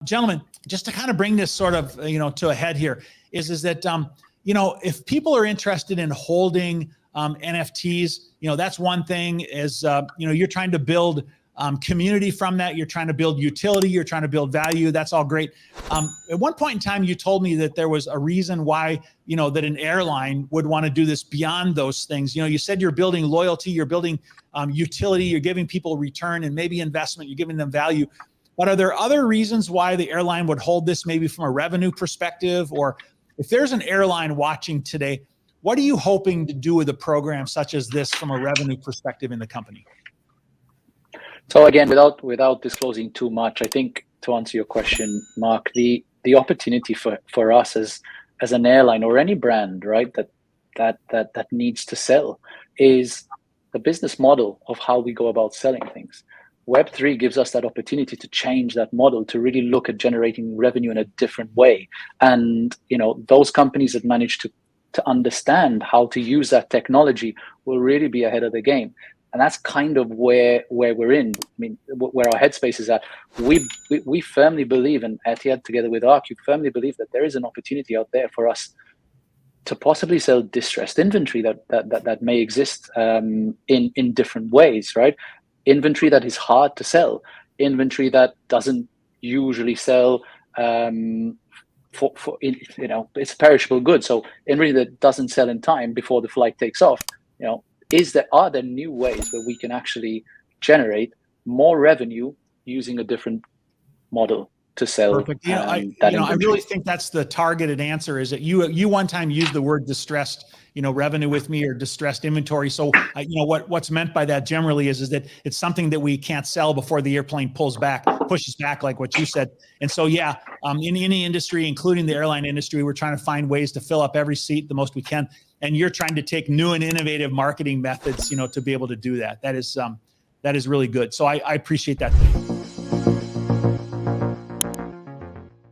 Gentlemen, just to kind of bring this sort of, to a head here is that, if people are interested in holding NFTs, that's one thing is, you're trying to build community from that. You're trying to build utility. You're trying to build value. That's all great. At one point in time, you told me that there was a reason why, that an airline would want to do this beyond those things. You said you're building loyalty, you're building utility, you're giving people return and maybe investment, you're giving them value. But are there other reasons why the airline would hold this, maybe from a revenue perspective? Or if there's an airline watching today, what are you hoping to do with a program such as this from a revenue perspective in the company? So again, without disclosing too much, I think to answer your question, Mark, the opportunity for us as an airline or any brand, right, that needs to sell is the business model of how we go about selling things. Web3 gives us that opportunity to change that model, to really look at generating revenue in a different way. And, those companies that manage to understand how to use that technology will really be ahead of the game. And that's kind of where we're in. I mean, where our headspace is at. We firmly believe, and Etihad together with ArcCube firmly believe that there is an opportunity out there for us to possibly sell distressed inventory that may exist in different ways, right? Inventory that is hard to sell, inventory that doesn't usually sell it's perishable goods. So inventory that doesn't sell in time before the flight takes off. Are there new ways where we can actually generate more revenue using a different model to sell? Perfect. I really think that's the targeted answer. Is that you one time used the word distressed, revenue with me, or distressed inventory. So what's meant by that generally is that it's something that we can't sell before the airplane pushes back, like what you said. And so in any industry, including the airline industry, we're trying to find ways to fill up every seat the most we can. And you're trying to take new and innovative marketing methods, to be able to do that. That is really good. So I appreciate that.